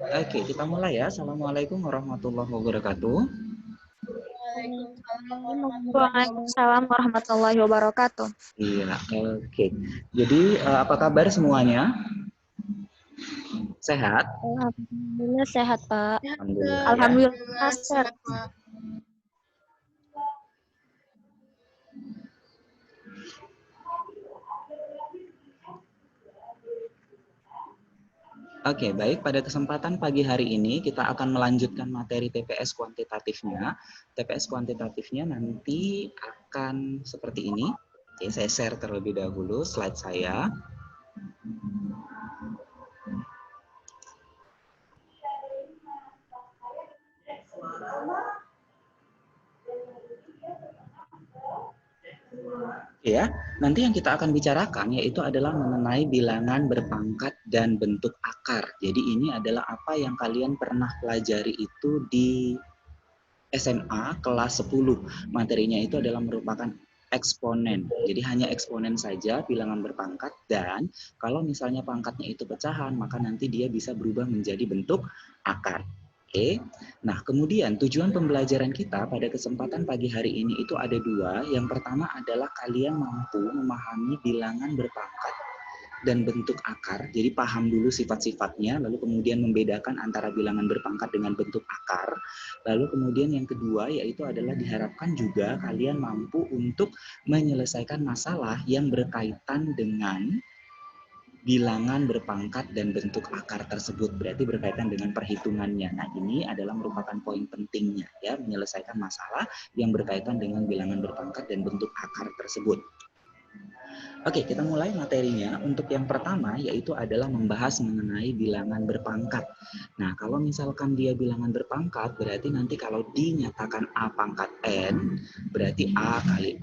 Oke, kita mulai ya. Assalamualaikum warahmatullahi wabarakatuh. Waalaikumsalam warahmatullahi wabarakatuh. Iya, oke. Jadi, apa kabar semuanya? Sehat? Alhamdulillah sehat, Pak. Alhamdulillah ya. Alhamdulillah sehat. Oke, baik. Pada kesempatan pagi hari ini kita akan melanjutkan materi TPS kuantitatifnya. TPS kuantitatifnya nanti akan seperti ini. Oke, saya share terlebih dahulu slide saya. Ya, nanti yang kita akan bicarakan yaitu adalah mengenai bilangan berpangkat dan bentuk akar. Jadi ini adalah apa yang kalian pernah pelajari itu di SMA kelas 10. Materinya itu adalah merupakan eksponen. Jadi hanya eksponen saja bilangan berpangkat, dan kalau misalnya pangkatnya itu pecahan, maka nanti dia bisa berubah menjadi bentuk akar. Oke. Nah, kemudian tujuan pembelajaran kita pada kesempatan pagi hari ini itu ada dua. Yang pertama adalah kalian mampu memahami bilangan berpangkat dan bentuk akar. Jadi paham dulu sifat-sifatnya, lalu kemudian membedakan antara bilangan berpangkat dengan bentuk akar. Lalu kemudian yang kedua yaitu adalah diharapkan juga kalian mampu untuk menyelesaikan masalah yang berkaitan dengan bilangan berpangkat dan bentuk akar tersebut, berarti berkaitan dengan perhitungannya. Nah, ini adalah merupakan poin pentingnya ya, menyelesaikan masalah yang berkaitan dengan bilangan berpangkat dan bentuk akar tersebut. Oke, kita mulai materinya. Untuk yang pertama yaitu adalah membahas mengenai bilangan berpangkat. Nah, kalau misalkan dia bilangan berpangkat, berarti nanti kalau dinyatakan A pangkat N, berarti A kali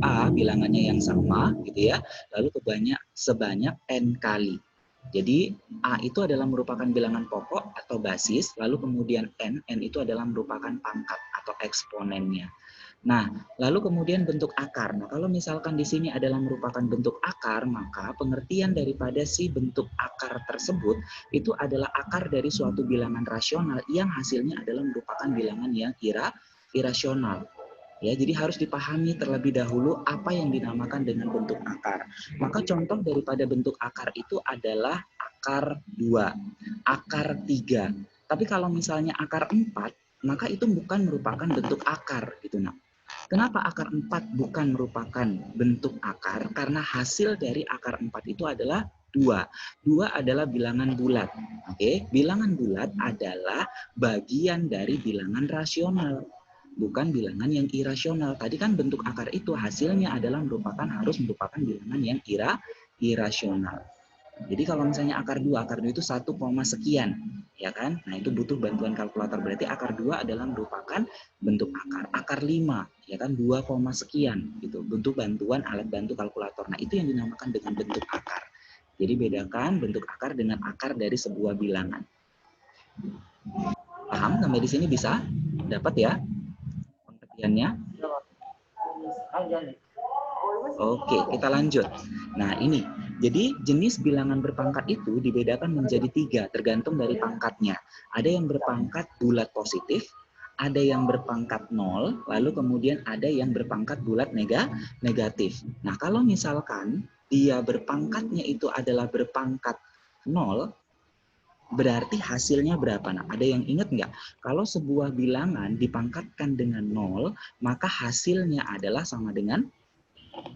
A, bilangannya yang sama gitu ya, lalu sebanyak N kali. Jadi A itu adalah merupakan bilangan pokok atau basis, lalu kemudian N itu adalah merupakan pangkat atau eksponennya. Nah, lalu kemudian bentuk akar. Nah, kalau misalkan di sini adalah merupakan bentuk akar, maka pengertian daripada si bentuk akar tersebut itu adalah akar dari suatu bilangan rasional yang hasilnya adalah merupakan bilangan yang irasional. Ya, jadi harus dipahami terlebih dahulu apa yang dinamakan dengan bentuk akar. Maka contoh daripada bentuk akar itu adalah akar 2, akar 3. Tapi kalau misalnya akar 4, maka itu bukan merupakan bentuk akar gitu. Nah, kenapa akar 4 bukan merupakan bentuk akar? Karena hasil dari akar 4 itu adalah 2. 2 adalah bilangan bulat. Oke, bilangan bulat adalah bagian dari bilangan rasional, bukan bilangan yang irasional. Tadi kan bentuk akar itu hasilnya adalah harus merupakan bilangan yang irasional. Jadi kalau misalnya akar 2 itu 1, sekian, ya kan? Nah, itu butuh bantuan kalkulator. Berarti akar 2 adalah merupakan bentuk akar. Akar 5, ya kan, 2, sekian gitu. Butuh bantuan alat bantu kalkulator. Nah, itu yang dinamakan dengan bentuk akar. Jadi bedakan bentuk akar dengan akar dari sebuah bilangan. Paham? Sampai di sini bisa? Dapat ya pengertiannya? Oke, kita lanjut. Nah, ini. Jadi, jenis bilangan berpangkat itu dibedakan menjadi 3, tergantung dari pangkatnya. Ada yang berpangkat bulat positif, ada yang berpangkat 0, lalu kemudian ada yang berpangkat bulat negatif. Nah, kalau misalkan dia berpangkatnya itu adalah berpangkat 0, berarti hasilnya berapa? Nah, ada yang ingat nggak? Kalau sebuah bilangan dipangkatkan dengan 0, maka hasilnya adalah sama dengan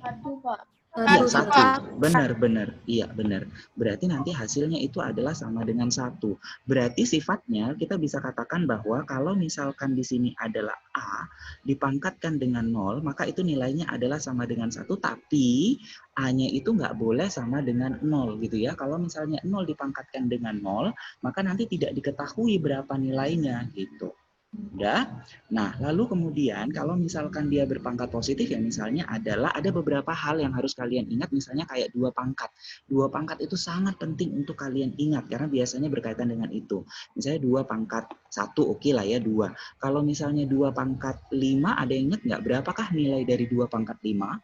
1, Pak. Iya, 1. Benar. Iya, benar. Berarti nanti hasilnya itu adalah sama dengan 1. Berarti sifatnya kita bisa katakan bahwa kalau misalkan di sini adalah A dipangkatkan dengan 0, maka itu nilainya adalah sama dengan 1, tapi A-nya itu nggak boleh sama dengan 0 gitu ya. Kalau misalnya 0 dipangkatkan dengan 0, maka nanti tidak diketahui berapa nilainya gitu. Udah? Nah, lalu kemudian kalau misalkan dia berpangkat positif ya misalnya adalah ada beberapa hal yang harus kalian ingat, misalnya kayak 2 pangkat. 2 pangkat itu sangat penting untuk kalian ingat karena biasanya berkaitan dengan itu. Misalnya 2 pangkat 1, oke lah ya 2. Kalau misalnya 2 pangkat 5, ada yang ingat nggak berapakah nilai dari 2 pangkat 5?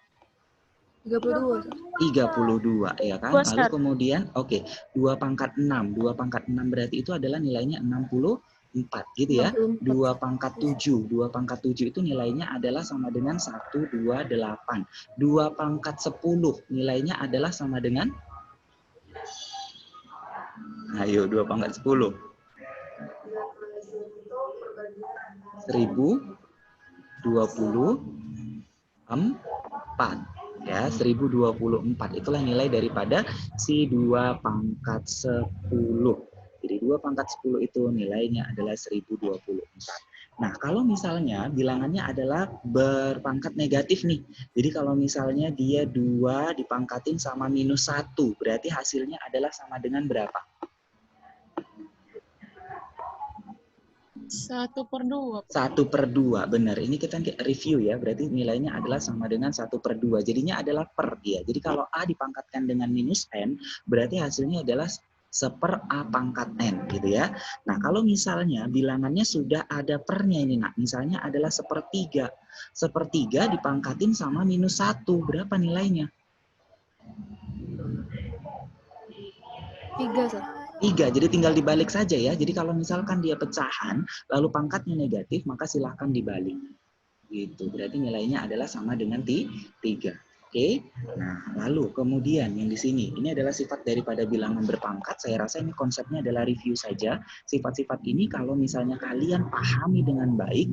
32 ya kan? Dua, Lalu Ustaz. kemudian oke, 2 pangkat 6. 2 pangkat 6 berarti itu adalah nilainya 64 gitu ya. 2 pangkat 7. 2 pangkat 7 itu nilainya adalah sama dengan 128. 2 pangkat 10 nilainya adalah sama dengan, ayo 2 pangkat 10. 1024 ya, 1024 itulah nilai daripada si 2 pangkat 10. Jadi 2 pangkat 10 itu nilainya adalah 1024. Nah, kalau misalnya bilangannya adalah berpangkat negatif nih. Jadi kalau misalnya dia 2 dipangkatin sama minus 1, berarti hasilnya adalah sama dengan berapa? 1/2. 1/2, benar. Ini kita review ya, berarti nilainya adalah sama dengan 1/2. Jadinya adalah per dia. Jadi kalau A dipangkatkan dengan minus N, berarti hasilnya adalah 1/A pangkat N gitu ya. Nah, kalau misalnya bilangannya sudah ada pernya ini, nah, misalnya adalah 1/3. 1/3 dipangkatin sama minus 1, berapa nilainya? 3, jadi tinggal dibalik saja ya. Jadi kalau misalkan dia pecahan, lalu pangkatnya negatif, maka silahkan dibalik. Gitu, berarti nilainya adalah sama dengan 3. Oke, nah lalu kemudian yang di sini, ini adalah sifat daripada bilangan berpangkat. Saya rasa ini konsepnya adalah review saja. Sifat-sifat ini kalau misalnya kalian pahami dengan baik,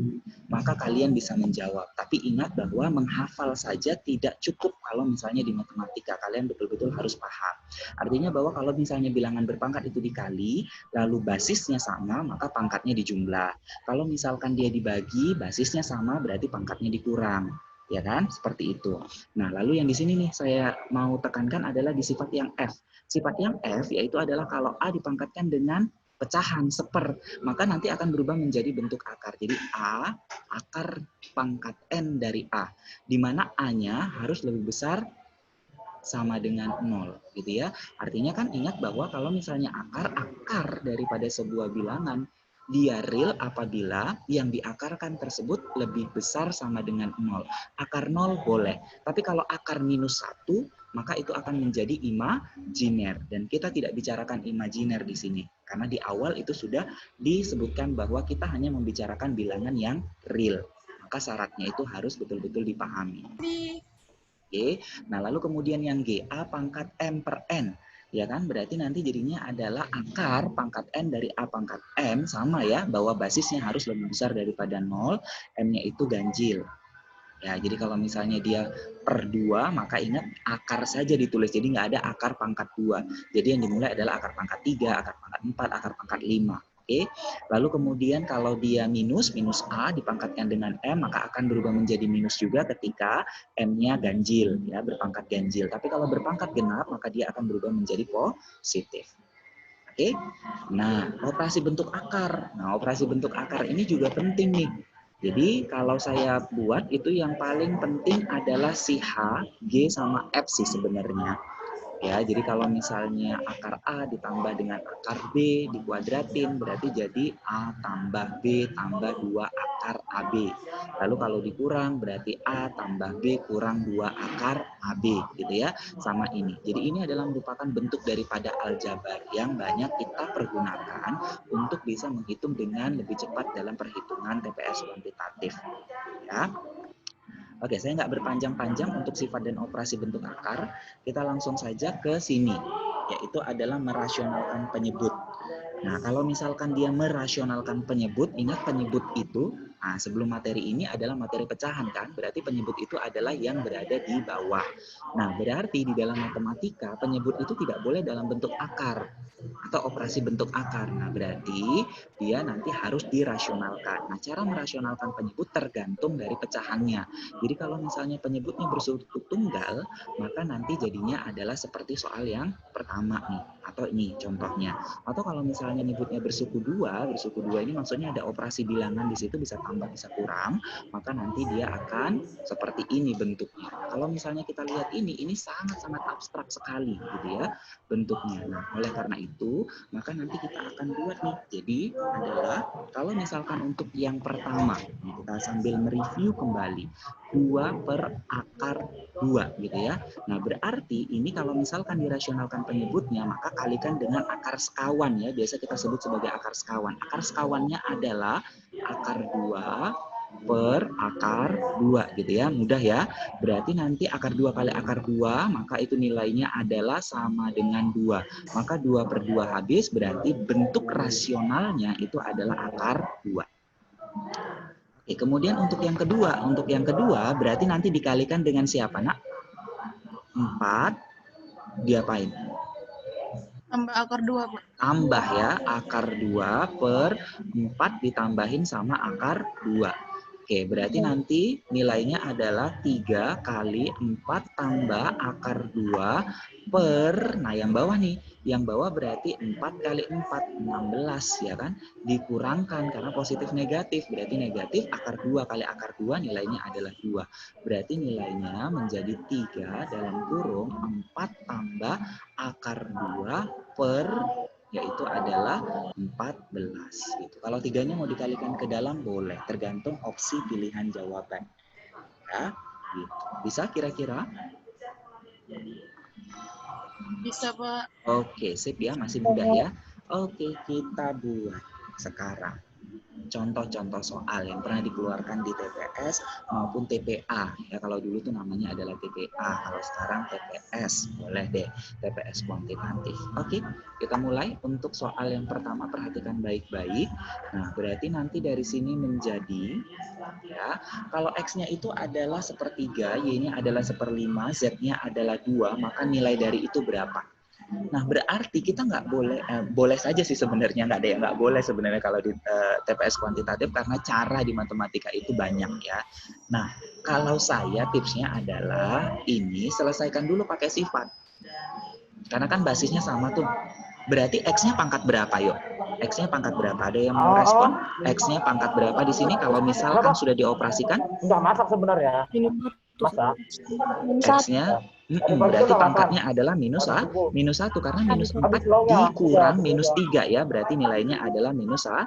maka kalian bisa menjawab. Tapi ingat bahwa menghafal saja tidak cukup kalau misalnya di matematika. Kalian betul-betul harus paham. Artinya bahwa kalau misalnya bilangan berpangkat itu dikali, lalu basisnya sama, maka pangkatnya dijumlah. Kalau misalkan dia dibagi, basisnya sama, berarti pangkatnya dikurang. Ya kan? Seperti itu. Nah, lalu yang di sini nih saya mau tekankan adalah di sifat yang F. Sifat yang F yaitu adalah kalau A dipangkatkan dengan pecahan 1/, maka nanti akan berubah menjadi bentuk akar. Jadi A akar pangkat N dari A, di mana A-nya harus lebih besar sama dengan 0 gitu ya. Artinya kan ingat bahwa kalau misalnya akar daripada sebuah bilangan dia real apabila yang diakarkan tersebut lebih besar sama dengan 0. Akar 0 boleh, tapi kalau akar minus 1 maka itu akan menjadi imajiner, dan kita tidak bicarakan imajiner di sini karena di awal itu sudah disebutkan bahwa kita hanya membicarakan bilangan yang real. Maka syaratnya itu harus betul-betul dipahami. Oke, nah lalu kemudian yang G, A pangkat M per N. Ya kan, berarti nanti jadinya adalah akar pangkat N dari A pangkat M, sama ya, bahwa basisnya harus lebih besar daripada 0, M-nya itu ganjil. Ya, jadi kalau misalnya dia per 2, maka ingat akar saja ditulis, jadi nggak ada akar pangkat 2. Jadi yang dimulai adalah akar pangkat 3, akar pangkat 4, akar pangkat 5. Oke, lalu kemudian kalau dia minus A dipangkatkan dengan M, maka akan berubah menjadi minus juga ketika M-nya ganjil, ya, berpangkat ganjil. Tapi kalau berpangkat genap, maka dia akan berubah menjadi positif. Oke, nah operasi bentuk akar. Nah operasi bentuk akar ini juga penting nih. Jadi kalau saya buat itu yang paling penting adalah si H, G, sama F sih sebenarnya. Ya, jadi kalau misalnya akar A ditambah dengan akar B dikuadratin, berarti jadi A tambah B tambah 2 akar AB. Lalu kalau dikurang, berarti A tambah B kurang 2 akar AB, gitu ya, sama ini. Jadi ini adalah merupakan bentuk daripada aljabar yang banyak kita pergunakan untuk bisa menghitung dengan lebih cepat dalam perhitungan TPS kuantitatif. Ya. Oke, saya nggak berpanjang-panjang untuk sifat dan operasi bentuk akar. Kita langsung saja ke sini, yaitu adalah merasionalkan penyebut. Nah, kalau misalkan dia merasionalkan penyebut, ingat penyebut itu, nah sebelum materi ini adalah materi pecahan kan, berarti penyebut itu adalah yang berada di bawah. Nah, berarti di dalam matematika, penyebut itu tidak boleh dalam bentuk akar atau operasi bentuk akar. Nah, berarti dia nanti harus dirasionalkan. Nah, cara merasionalkan penyebut tergantung dari pecahannya. Jadi kalau misalnya penyebutnya bersuku tunggal, maka nanti jadinya adalah seperti soal yang pertama nih, atau ini contohnya. Atau kalau misalnya nyebutnya bersuku dua ini maksudnya ada operasi bilangan di situ bisa tambah, bisa kurang, maka nanti dia akan seperti ini bentuknya. Kalau misalnya kita lihat ini sangat-sangat abstrak sekali gitu ya bentuknya. Nah, oleh karena itu, maka nanti kita akan buat nih. Jadi adalah kalau misalkan untuk yang pertama, kita sambil mereview kembali 2 per akar 2 gitu ya. Nah, berarti ini kalau misalkan dirasionalkan penyebutnya, maka kalikan dengan akar sekawan ya. Biasa kita sebut sebagai akar sekawan. Akar sekawannya adalah akar 2 per akar 2 gitu ya. Mudah ya. Berarti nanti akar 2 kali akar 2, maka itu nilainya adalah sama dengan 2. Maka 2 per 2 habis, berarti bentuk rasionalnya itu adalah akar 2. Oke, kemudian untuk yang kedua berarti nanti dikalikan dengan siapa, Nak? 4 diapain? Tambah akar 2, Pak. Tambah ya, akar 2 per 4 ditambahin sama akar 2. Oke, berarti nanti nilainya adalah 3 kali 4 tambah akar 2 per, nah yang bawah nih, yang bawah berarti 4 kali 4, 16 ya kan, dikurangkan karena positif negatif, berarti negatif akar 2 kali akar 2 nilainya adalah 2. Berarti nilainya menjadi 3 dalam kurung 4 tambah akar 2 per, yaitu adalah 14 gitu. Kalau tiganya mau dikalikan ke dalam boleh, tergantung opsi pilihan jawaban. Ya, gitu. Bisa kira-kira? Bisa, Pak. Oke, sip ya, masih mudah ya. Oke, kita buat sekarang contoh-contoh soal yang pernah dikeluarkan di TPS maupun TPA. Ya, kalau dulu tuh namanya adalah TPA, kalau sekarang TPS. Boleh deh, TPS kuantitatif. Oke, kita mulai untuk soal yang pertama, perhatikan baik-baik. Nah, berarti nanti dari sini menjadi, ya, kalau X-nya itu adalah sepertiga, Y-nya adalah 1/5, Z-nya adalah 2, maka nilai dari itu berapa? Nah, berarti kita nggak boleh, boleh saja sih sebenarnya, nggak ada yang nggak boleh sebenarnya kalau di TPS kuantitatif, karena cara di matematika itu banyak ya. Nah, kalau saya tipsnya adalah ini, selesaikan dulu pakai sifat. Karena kan basisnya sama tuh. Berarti X-nya pangkat berapa yuk? X-nya pangkat berapa? Ada yang mau respon? X-nya pangkat berapa di sini kalau misalkan sudah dioperasikan? Enggak masak sebenarnya. Masak. X-nya berarti pangkatnya adalah minus 1 karena minus 4 dikurang minus 3 ya, berarti nilainya adalah minus 1.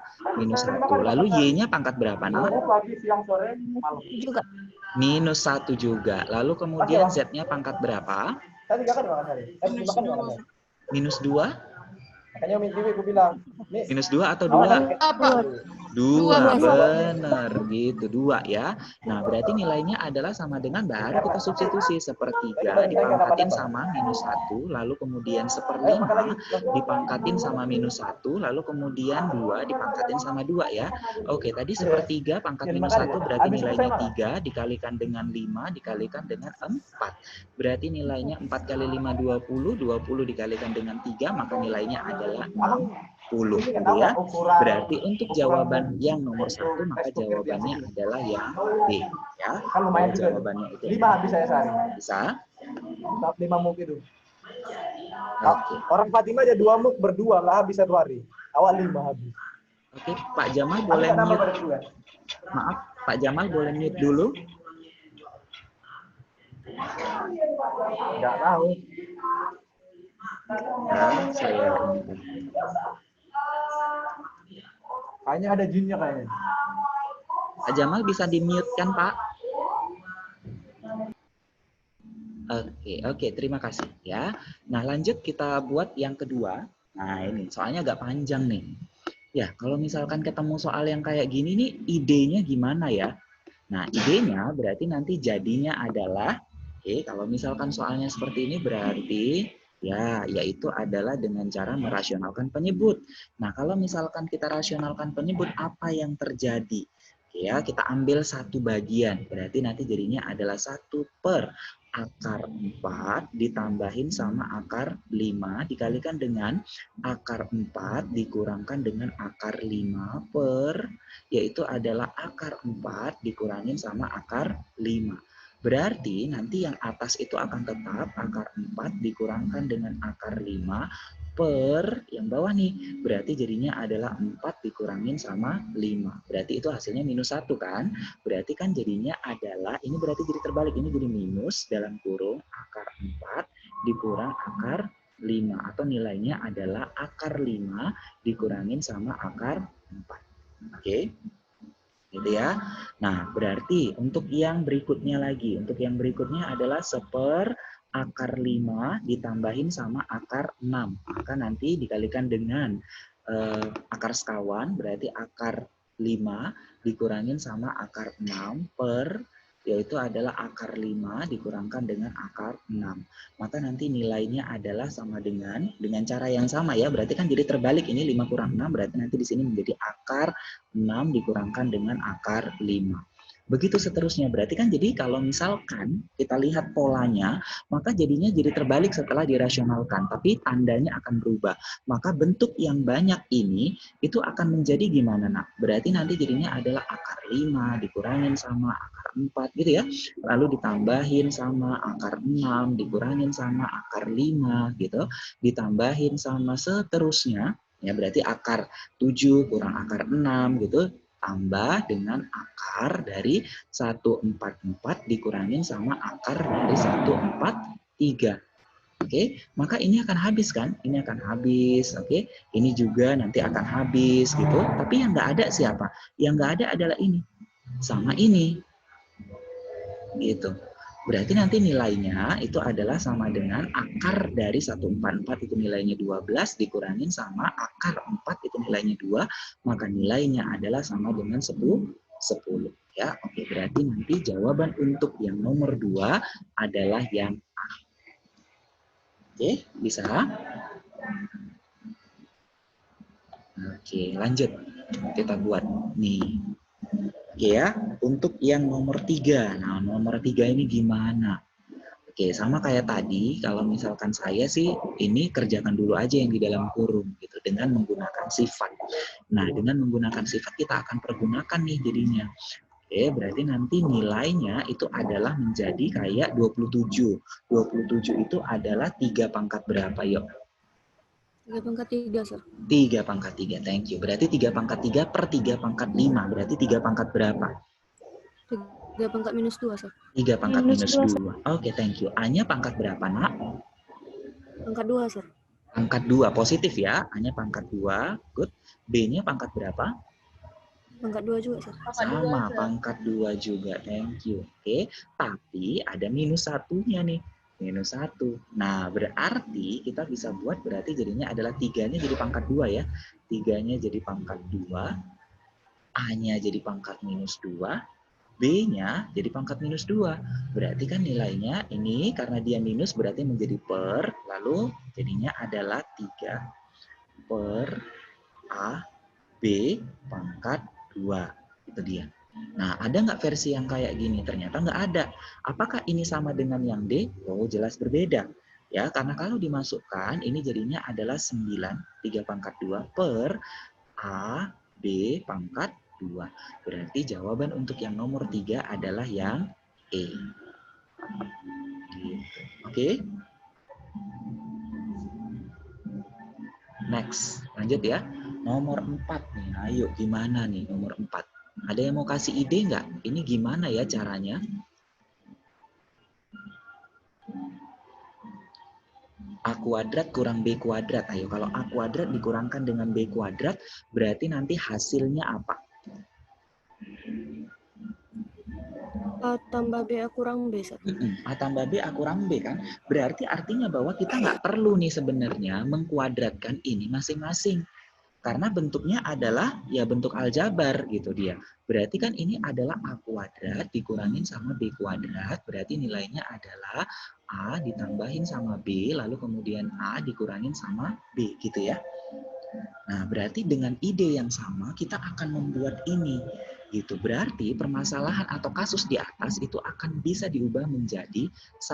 Lalu Y-nya pangkat berapa, Nah? Juga. Minus 1 juga. Lalu kemudian Z-nya pangkat berapa? Minus 2? Makanya Umi Dewi aku bilang. Minus 2 atau 2? Apa? 2, benar gitu, 2 ya. Nah, berarti nilainya adalah sama dengan, baru kita substitusi, 1/3 dipangkatin sama minus 1, lalu kemudian 1/5 dipangkatin sama minus 1, lalu kemudian 2 dipangkatin sama 2 ya. Oke, tadi 1/3 pangkat minus 1 berarti nilainya 3 dikalikan dengan 5 dikalikan dengan 4. Berarti nilainya 4 kali 5, 20, 20 dikalikan dengan 3, maka nilainya adalah 60 gitu ya. Berarti untuk jawaban yang nomor 1, maka jawabannya adalah yang B ya. Kan lumayan juga. Jawabannya itu 5 habis saya sehari. bisa. 5 muk itu. Oke. Orang Fatimah aja 2 muk berdua nggak habis 1 hari. Awal 5 habis. Oke, Pak Jamal boleh mute. Maaf, Pak Jamal boleh mute dulu. Nggak tahu. Nah, saya Kayaknya ada jinnya kayaknya. Pak Jamal bisa di-mute kan, Pak? Oke, terima kasih ya. Nah, lanjut kita buat yang kedua. Nah, ini soalnya agak panjang nih. Ya, kalau misalkan ketemu soal yang kayak gini nih, idenya gimana ya? Nah, idenya berarti nanti jadinya adalah, kalau misalkan soalnya seperti ini berarti ya, yaitu adalah dengan cara merasionalkan penyebut. Nah, kalau misalkan kita rasionalkan penyebut, apa yang terjadi? Ya, kita ambil satu bagian, berarti nanti jadinya adalah 1 per akar 4 ditambahin sama akar 5 dikalikan dengan akar 4 dikurangkan dengan akar 5 per, yaitu adalah akar 4 dikurangin sama akar 5. Berarti nanti yang atas itu akan tetap akar 4 dikurangkan dengan akar 5 per yang bawah nih. Berarti jadinya adalah 4 dikurangin sama 5. Berarti itu hasilnya minus 1 kan? Berarti kan jadinya adalah, ini berarti jadi terbalik. Ini jadi minus dalam kurung akar 4 dikurang akar 5. Atau nilainya adalah akar 5 dikurangin sama akar 4. Oke? Gitu ya. Nah, berarti untuk yang berikutnya lagi. Untuk yang berikutnya adalah seper akar 5 ditambahin sama akar 6. Maka nanti dikalikan dengan akar sekawan, berarti akar 5 dikurangin sama akar 6 per, yaitu adalah akar 5 dikurangkan dengan akar 6. Maka nanti nilainya adalah sama dengan cara yang sama ya. Berarti kan jadi terbalik, ini 5 kurang 6, berarti nanti di sini menjadi akar 6 dikurangkan dengan akar 5. Begitu seterusnya. Berarti kan jadi kalau misalkan kita lihat polanya, maka jadinya jadi terbalik setelah dirasionalkan. Tapi tandanya akan berubah. Maka bentuk yang banyak ini itu akan menjadi gimana nak? Berarti nanti jadinya adalah akar 5 dikurangin sama akar 4 gitu ya. Lalu ditambahin sama akar 6 dikurangin sama akar 5 gitu. Ditambahin sama seterusnya. Ya berarti akar 7 kurang akar 6 gitu. Tambah dengan akar dari 144 dikurangin sama akar dari 143. Oke, maka ini akan habis kan? Ini akan habis, oke? Ini juga nanti akan habis gitu. Tapi yang nggak ada siapa? Yang nggak ada adalah ini. Sama ini. Gitu. Berarti nanti nilainya itu adalah sama dengan akar dari 144 itu nilainya 12 dikurangin sama akar 4 itu nilainya 2, maka nilainya adalah sama dengan 10. Ya, oke, berarti nanti jawaban untuk yang nomor 2 adalah yang A. Oke, bisa? Oke, lanjut. Kita buat nih. Oke ya, untuk yang nomor 3. Nah, nomor 3 ini gimana? Oke, sama kayak tadi, kalau misalkan saya sih, ini kerjakan dulu aja yang di dalam kurung, gitu, dengan menggunakan sifat. Nah, dengan menggunakan sifat, kita akan pergunakan nih jadinya. Oke, berarti nanti nilainya itu adalah menjadi kayak 27. 27 itu adalah 3 pangkat berapa, yuk? 3 pangkat 3, Sir. 3 pangkat 3, thank you. Berarti 3 pangkat 3 per 3 pangkat 5. Berarti 3 pangkat berapa? 3 pangkat minus 2, Sir. 3 pangkat minus 2. Oke, thank you. A-nya pangkat berapa, nak? Pangkat 2, Sir. Pangkat 2, positif ya. A-nya pangkat 2, good. B-nya pangkat berapa? Pangkat 2 juga, Sir. Sama, pangkat 2 juga, thank you. Oke, tapi ada minus satunya nih. Minus 1. Nah, berarti kita bisa buat berarti jadinya adalah 3-nya jadi pangkat 2 ya. 3-nya jadi pangkat 2. A-nya jadi pangkat minus 2. B-nya jadi pangkat minus 2. Berarti kan nilainya ini karena dia minus berarti menjadi per. Lalu jadinya adalah 3 per A, B pangkat 2. Itu dia. Nah, ada nggak versi yang kayak gini? Ternyata nggak ada. Apakah ini sama dengan yang D? Oh, jelas berbeda. Ya, karena kalau dimasukkan, ini jadinya adalah 9, 3 pangkat 2 per A, B pangkat 2. Berarti jawaban untuk yang nomor 3 adalah yang E. Gitu. Oke? Next. Lanjut ya. Nomor 4 nih. Ayo, gimana nih nomor 4? Ada yang mau kasih ide nggak? Ini gimana ya caranya? A kuadrat kurang B kuadrat. Ayo, kalau A kuadrat dikurangkan dengan B kuadrat, berarti nanti hasilnya apa? A tambah B A kurang B, Sir. A tambah B, A kurang B kan? Berarti artinya bahwa kita nggak perlu nih sebenarnya mengkuadratkan ini masing-masing. Karena bentuknya adalah ya bentuk aljabar gitu dia. Berarti kan ini adalah A kuadrat dikurangin sama B kuadrat. Berarti nilainya adalah A ditambahin sama B, lalu kemudian A dikurangin sama B gitu ya. Nah, berarti dengan ide yang sama kita akan membuat ini. Gitu. Berarti permasalahan atau kasus di atas itu akan bisa diubah menjadi 1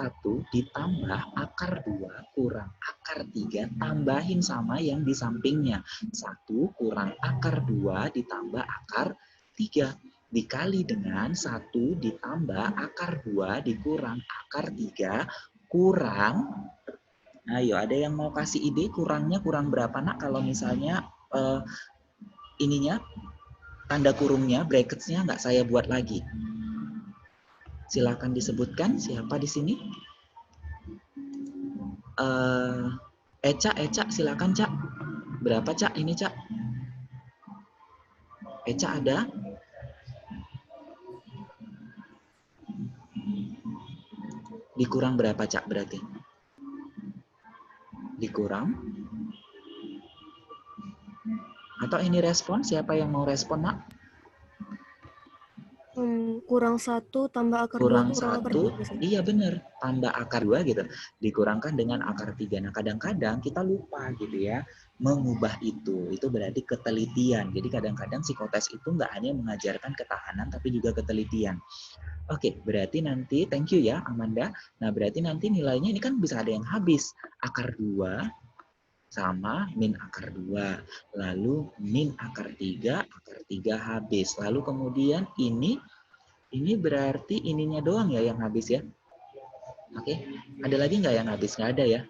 ditambah akar 2 kurang akar 3 tambahin sama yang di sampingnya. 1 kurang akar 2 ditambah akar 3 dikali dengan 1 ditambah akar 2 dikurang akar 3 kurang Ayo, ada yang mau kasih ide kurangnya kurang berapa nak kalau misalnya ininya tanda kurungnya, brackets-nya nggak saya buat lagi. Silakan disebutkan siapa di sini. Eca, silakan Cak. Berapa Cak ini Cak? Eca ada? Dikurang berapa Cak berarti? Dikurang? Atau ini respon? Siapa yang mau respon nak? Kurang 1 tambah akar 2 Kurang kurang akar 1, 3. iya benar, tambah akar 2 gitu, dikurangkan dengan akar 3. Nah kadang-kadang kita lupa gitu ya, mengubah itu berarti ketelitian. Jadi kadang-kadang psikotes itu nggak hanya mengajarkan ketahanan, tapi juga ketelitian. Oke, berarti nanti, thank you ya Amanda, nah berarti nanti nilainya ini kan bisa ada yang habis, akar 2 sama min akar 2, lalu min akar 3 habis, lalu kemudian ini berarti ininya doang ya yang habis ya. Oke, ada lagi nggak yang habis? Nggak ada ya.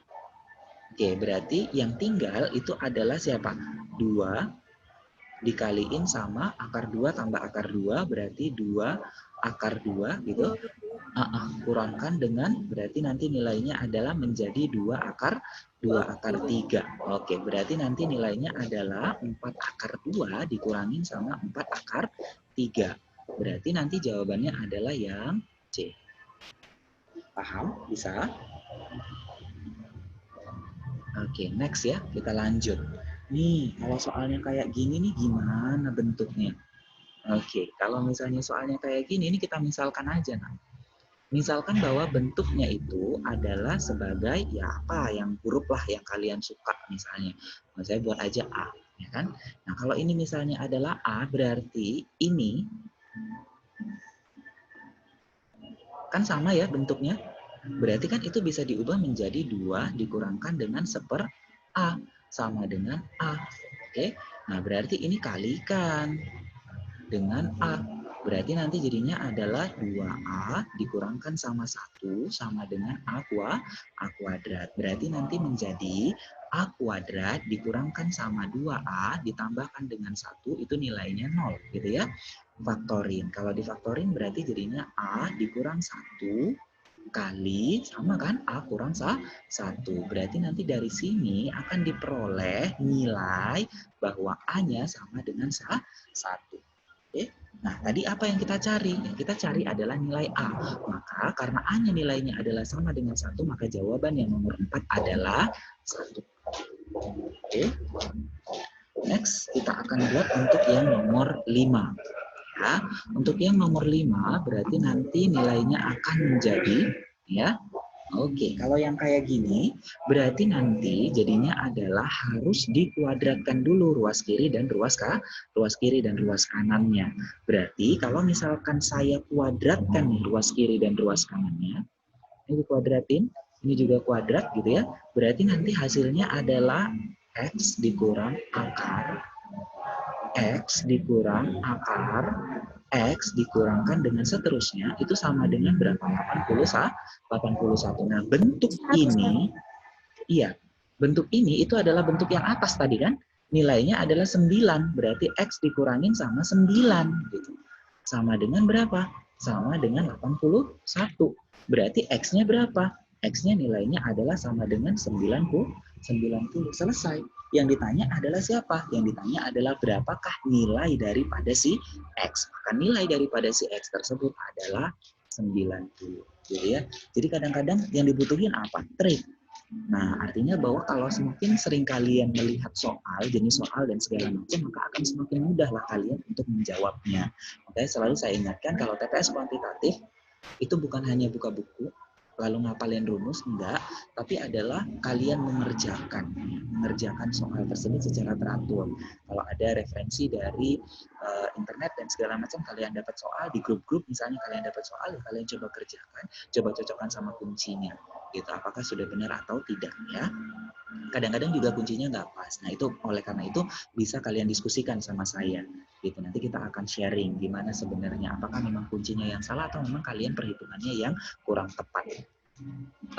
Oke, berarti yang tinggal itu adalah siapa? 2 dikaliin sama akar 2 tambah akar 2, berarti 2 akar 2 gitu. Kurangkan dengan, berarti nanti nilainya adalah menjadi 2 akar 3. Oke, berarti nanti nilainya adalah 4 akar 2 dikurangin sama 4 akar 3. Berarti nanti jawabannya adalah yang C. Paham? Bisa? Oke, next ya. Kita lanjut. Nih, kalau soalnya kayak gini nih gimana bentuknya? Oke, kalau misalnya soalnya kayak gini, ini kita misalkan aja. Nah. Misalkan bahwa bentuknya itu adalah sebagai ya apa yang huruf lah yang kalian suka misalnya. Nah, saya buat aja A, ya kan? Nah, kalau ini misalnya adalah A, berarti ini kan sama ya bentuknya. Berarti kan itu bisa diubah menjadi 2 dikurangkan dengan 1/A sama dengan A. Oke. Nah, berarti ini kalikan dengan A. Berarti nanti jadinya adalah 2A dikurangkan sama 1 sama dengan A kuadrat. Berarti nanti menjadi A kuadrat dikurangkan sama 2A ditambahkan dengan 1 itu nilainya 0 gitu ya. Faktorin. Kalau difaktorin berarti jadinya A dikurang 1 kali sama kan A kurang 1. Berarti nanti dari sini akan diperoleh nilai bahwa A-nya sama dengan 1. Oke. Nah, tadi apa yang kita cari? Yang kita cari adalah nilai A. Maka karena A-nya nilainya adalah sama dengan 1, maka jawaban yang nomor 4 adalah 1. Oke. Next, kita akan buat untuk yang nomor 5. Ya, untuk yang nomor 5 berarti nanti nilainya akan menjadi ya. Oke, kalau yang kayak gini berarti nanti jadinya adalah harus dikuadratkan dulu ruas kiri dan ruas kanannya. Berarti kalau misalkan saya kuadratkan nih ruas kiri dan ruas kanannya, ini dikuadratin, ini juga kuadrat gitu ya. Berarti nanti hasilnya adalah X dikurang akar X dikurang akar X dikurangkan dengan seterusnya itu sama dengan berapa? 81. Nah, bentuk ini bentuk ini itu adalah bentuk yang atas tadi kan? Nilainya adalah 9, berarti X dikurangin sama 9 gitu. Sama dengan berapa? Sama dengan 81. Berarti X-nya berapa? X-nya nilainya adalah sama dengan 90. Selesai. Yang ditanya adalah siapa? Yang ditanya adalah berapakah nilai daripada si X. Maka nilai daripada si X tersebut adalah 90. Gitu ya. Jadi kadang-kadang yang dibutuhin apa? Trik. Nah, artinya bahwa kalau semakin sering kalian melihat soal, jenis soal dan segala macam, maka akan semakin mudahlah kalian untuk menjawabnya. Makanya selalu saya ingatkan kalau TPS kuantitatif itu bukan hanya buka buku, lalu ngapalin rumus, enggak, tapi adalah kalian mengerjakan soal tersebut secara teratur. Kalau ada referensi dari internet dan segala macam, kalian dapat soal di grup-grup, misalnya kalian dapat soal, kalian coba kerjakan, coba cocokkan sama kuncinya, gitu. Apakah sudah benar atau tidak ya? Kadang-kadang juga kuncinya nggak pas. Nah itu oleh karena itu bisa kalian diskusikan sama saya. Gitu. Nanti kita akan sharing gimana sebenarnya apakah memang kuncinya yang salah atau memang kalian perhitungannya yang kurang tepat.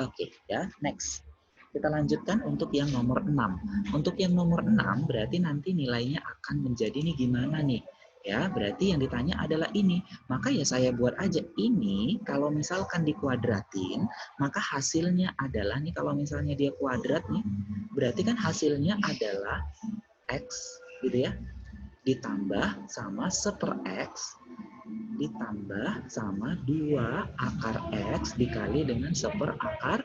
Oke, ya, next. Kita lanjutkan untuk yang nomor 6. Untuk yang nomor 6 berarti nanti nilainya akan menjadi nih gimana nih? Ya, berarti yang ditanya adalah ini. Maka ya saya buat aja ini kalau misalkan dikuadratin, maka hasilnya adalah nih kalau misalnya dia kuadrat nih, berarti kan hasilnya adalah X gitu ya. Ditambah sama 1/X ditambah sama 2 akar X dikali dengan 1/akar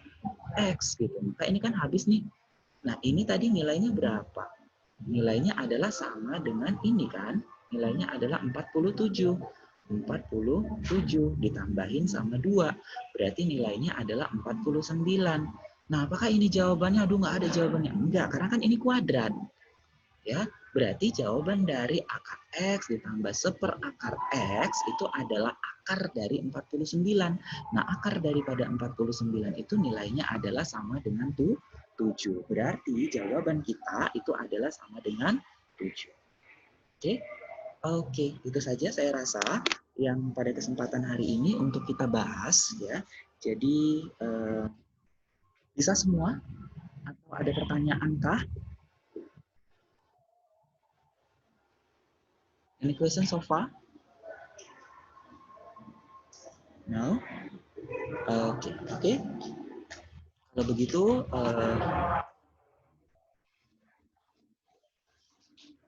X gitu. Maka ini kan habis nih. Nah, ini tadi nilainya berapa? Nilainya adalah sama dengan ini kan. Nilainya adalah 47. 47 ditambahin sama 2. Berarti nilainya adalah 49. Nah, apakah ini jawabannya? Aduh, nggak ada jawabannya. Enggak, karena kan ini kuadrat. Ya, berarti jawaban dari akar X ditambah 1/akar X itu adalah akar dari 49. Nah, akar daripada 49 itu nilainya adalah sama dengan 7. Berarti jawaban kita itu adalah sama dengan 7. Oke? Oke, itu saja saya rasa yang pada kesempatan hari ini untuk kita bahas ya. Jadi bisa semua atau ada pertanyaan kah? Any question so far? No? Oke. Kalau begitu,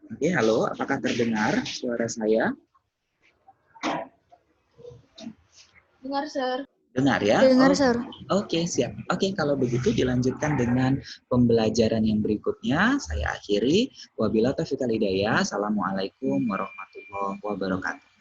oke, halo, apakah terdengar suara saya? Dengar, Sir. Dengar ya? Dengar, Sir. Oke, siap. Oke, kalau begitu dilanjutkan dengan pembelajaran yang berikutnya. Saya akhiri. Wabillahi taufiq wal hidayah. Assalamualaikum warahmatullahi wabarakatuh.